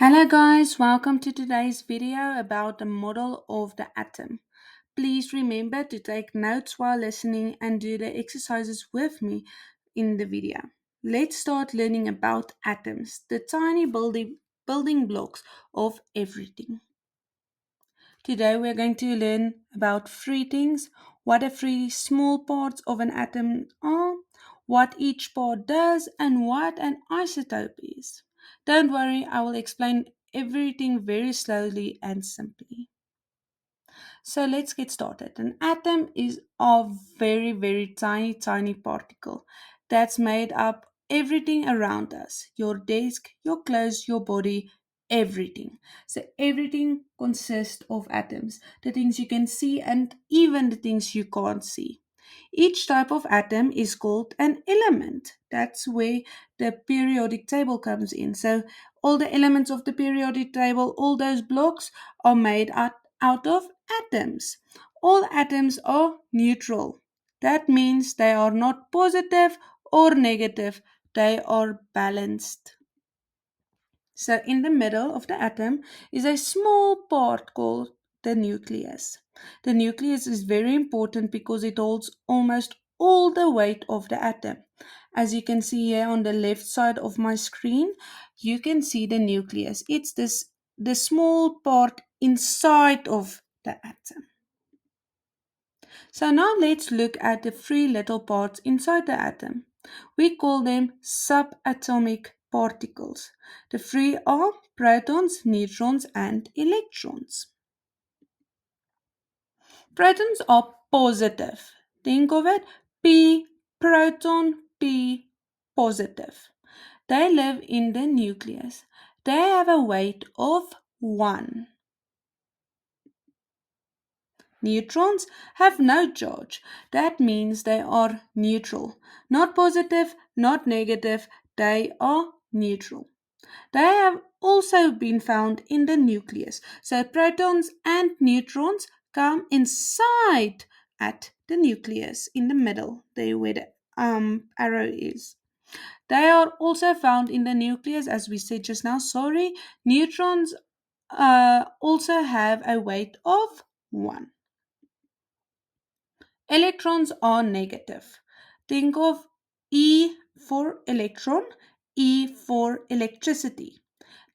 Hello guys, welcome to today's video about the model of the atom. Please remember to take notes while listening and do the exercises with me in the video. Let's start learning about atoms, the tiny building blocks of everything. Today we're going to learn about three things: what the three small parts of an atom are, what each part does, and what an isotope is. Don't worry, I will explain everything very slowly and simply. So let's get started. An atom is a very tiny particle that's made up everything around us. Your desk, your clothes, your body, everything. So everything consists of atoms, the things you can see and even the things you can't see. Each type of atom is called an element. That's where the periodic table comes in. So all the elements of the periodic table, all those blocks are made out of atoms. All atoms are neutral. That means they are not positive or negative, they are balanced. So, in the middle of the atom is a small part called the nucleus. The nucleus is very important because it holds almost all the weight of the atom. As you can see here on the left side of my screen, you can see the nucleus. It's the small part inside of the atom. So now let's look at the three little parts inside the atom. We call them subatomic particles. The three are protons, neutrons, and electrons. Protons are positive. Think of it: P proton, P positive. They live in the nucleus. They have a weight of 1. Neutrons have no charge. That means they are neutral. Not positive, not negative, they are neutral. They have also been found in the nucleus. So protons and neutrons come inside at the nucleus in the middle, there where the arrow is. They are also found in the nucleus, as we said just now. Sorry, neutrons also have a weight of 1. Electrons are negative. Think of E for electron, E for electricity.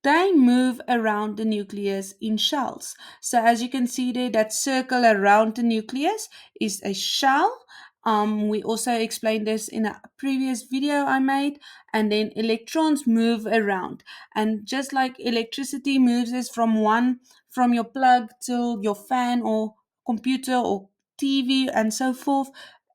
They move around the nucleus in shells. So as you can see there, that circle around the nucleus is a shell. We also explained this in a previous video I made. And then electrons move around. And just like electricity moves us from your plug to your fan or computer or TV and so forth,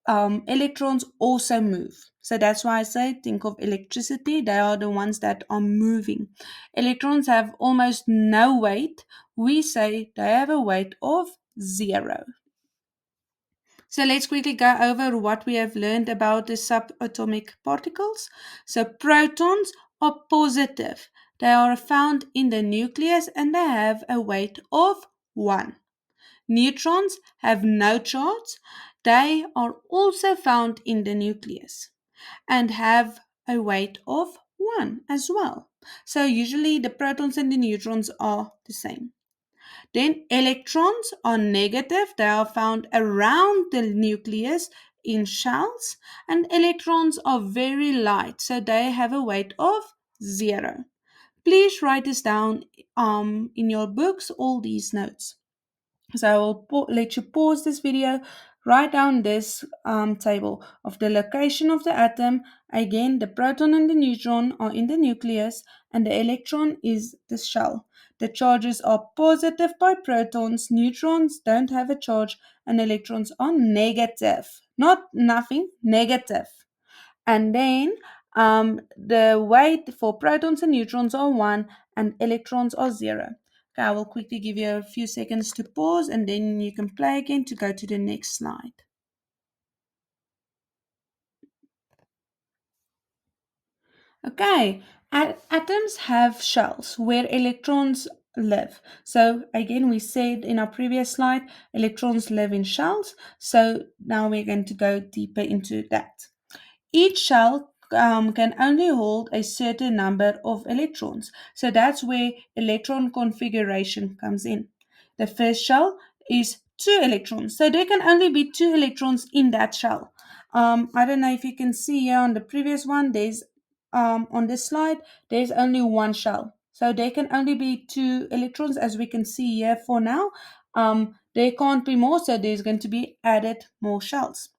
electrons also move. So that's why I say think of electricity. They are the ones that are moving. Electrons have almost no weight. We say they have a weight of 0. So let's quickly go over what we have learned about the subatomic particles. So protons are positive. They are found in the nucleus and they have a weight of 1. Neutrons have no charge. They are also found in the nucleus and have a weight of 1 as well. So usually the protons and the neutrons are the same. Then electrons are negative. They are found around the nucleus in shells, and electrons are very light, so they have a weight of 0. Please write this down in your books, all these notes. So I will let you pause this video, write down this table of the location of the atom. Again, the proton and the neutron are in the nucleus and the electron is the shell. The charges are positive by protons, neutrons don't have a charge, and electrons are negative. Not nothing, negative. And then the weight for protons and neutrons are 1 and electrons are 0. Okay, I will quickly give you a few seconds to pause and then you can play again to go to the next slide. Okay, atoms have shells where electrons live. So again, we said in our previous slide, electrons live in shells. So now we're going to go deeper into that. Each shell can only hold a certain number of electrons. So that's where electron configuration comes in. The first shell is 2 electrons. So there can only be 2 electrons in that shell. I don't know if you can see here on the previous one, there's on this slide, there's only one shell. So there can only be 2 electrons as we can see here for now. There can't be more, so there's going to be added more shells.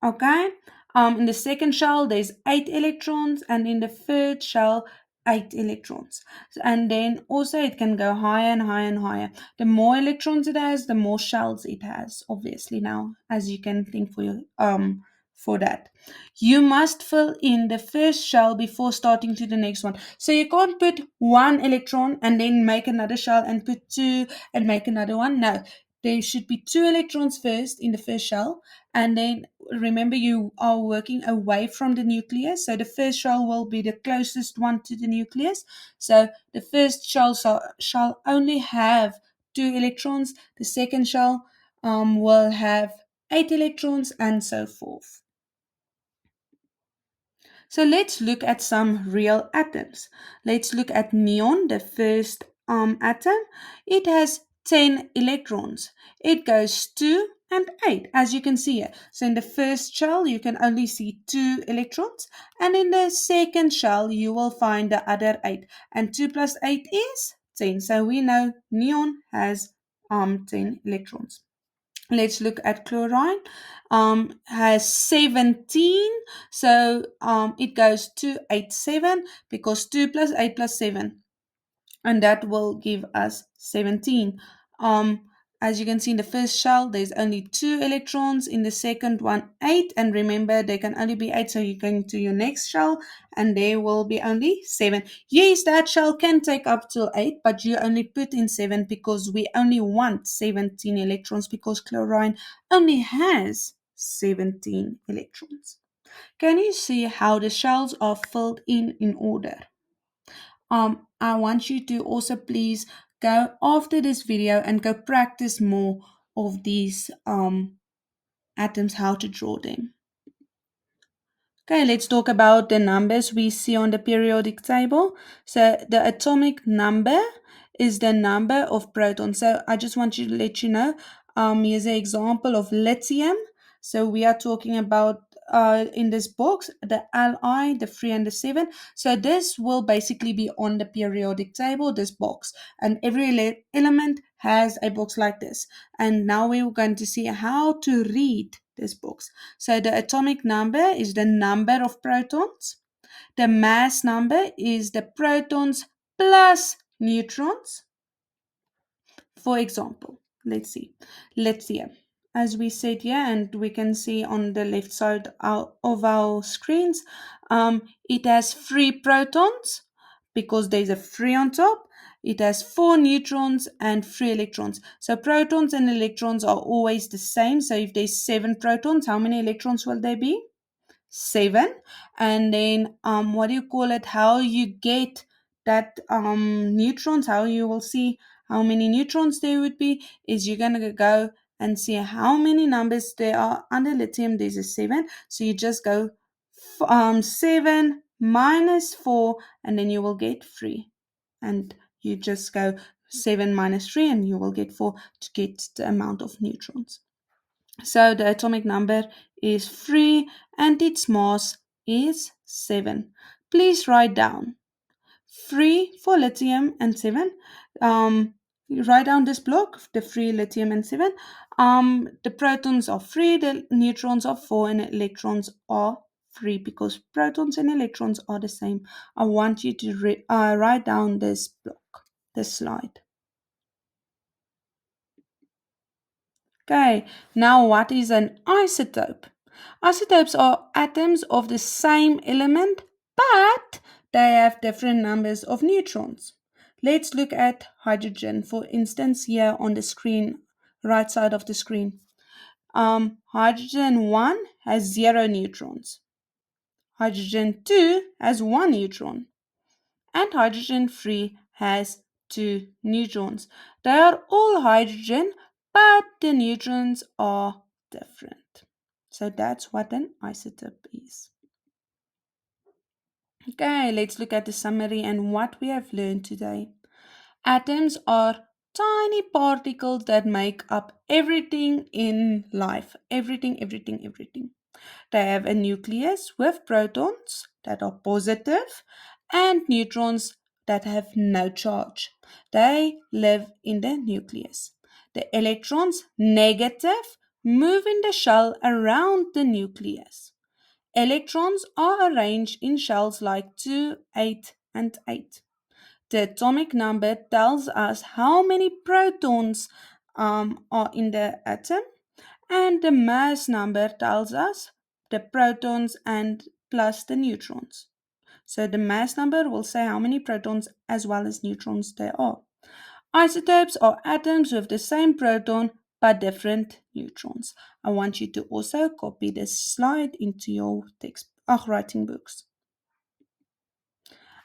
Okay. In the second shell, there's 8 electrons, and in the third shell, 8 electrons. And then also it can go higher and higher and higher. The more electrons it has, the more shells it has. Obviously, now as you can think for that. You must fill in the first shell before starting to the next one. So you can't put 1 electron and then make another shell and put 2 and make another one. No, there should be 2 electrons first in the first shell, and then remember you are working away from the nucleus, so the first shell will be the closest one to the nucleus. So the first shall only have 2 electrons, the second shell will have 8 electrons, and so forth. So let's look at some real atoms. Let's look at neon, the first atom. It has 10 electrons. It goes 2 and 8, as you can see here. So in the first shell, you can only see 2 electrons. And in the second shell, you will find the other 8. And 2 plus 8 is 10. So we know neon has 10 electrons. Let's look at chlorine. Has 17, so it goes to 8 7 because 2 plus 8 plus 7, and that will give us 17. Um, as you can see in the first shell, there's only 2 electrons. In the second one, 8. And remember, there can only be 8, so you're going to your next shell, and there will be only 7. Yes, that shell can take up to 8, but you only put in 7 because we only want 17 electrons because chlorine only has 17 electrons. Can you see how the shells are filled in order? I want you to also please go after this video and go practice more of these atoms, how to draw them. Okay, let's talk about the numbers we see on the periodic table. So the atomic number is the number of protons. So I just want you to let you know, here's an example of lithium. So we are talking about in this box, the Li, the 3 and the 7. So this will basically be on the periodic table, this box. And every element has a box like this. And now we're going to see how to read this box. So the atomic number is the number of protons. The mass number is the protons plus neutrons. For example, let's see, lithium. As we said here, and we can see on the left side of our screens, it has 3 protons because there's a 3 on top. It has 4 neutrons and 3 electrons. So protons and electrons are always the same. So if there's 7 protons, how many electrons will there be? 7. And then what do you call it, how you get that neutrons, how you will see how many neutrons there would be, is you're going to go and see how many numbers there are under lithium. There's a 7, so you just go 7 minus 4, and then you will get 3, and you just go 7 minus 3 and you will get 4 to get the amount of neutrons. So the atomic number is 3 and its mass is 7. Please write down 3 for lithium and 7. Write down this block, the 3 lithium and 7. The protons are 3, the neutrons are 4, and the electrons are 3 because protons and electrons are the same. I want you to write down this block, this slide. Okay, now what is an isotope? Isotopes are atoms of the same element, but they have different numbers of neutrons. Let's look at hydrogen, for instance, here on the screen, right side of the screen. Hydrogen 1 has 0 neutrons. Hydrogen 2 has 1 neutron. And hydrogen 3 has 2 neutrons. They are all hydrogen, but the neutrons are different. So that's what an isotope is. Okay, let's look at the summary and what we have learned today. Atoms are tiny particles that make up everything in life. Everything, everything, everything. They have a nucleus with protons that are positive and neutrons that have no charge. They live in the nucleus. The electrons, negative, move in the shell around the nucleus. Electrons are arranged in shells like 2, 8, and 8. The atomic number tells us how many protons are in the atom, and the mass number tells us the protons and plus the neutrons. So the mass number will say how many protons as well as neutrons there are. Isotopes are atoms with the same proton but different neutrons. I want you to also copy this slide into your text writing books.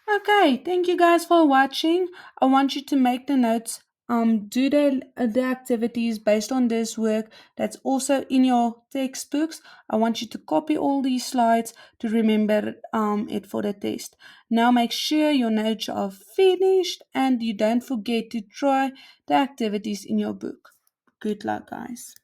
Okay, thank you guys for watching. I want you to make the notes, do the activities based on this work that's also in your textbooks. I want you to copy all these slides to remember it for the test. Now make sure your notes are finished and you don't forget to try the activities in your book. Good luck, guys.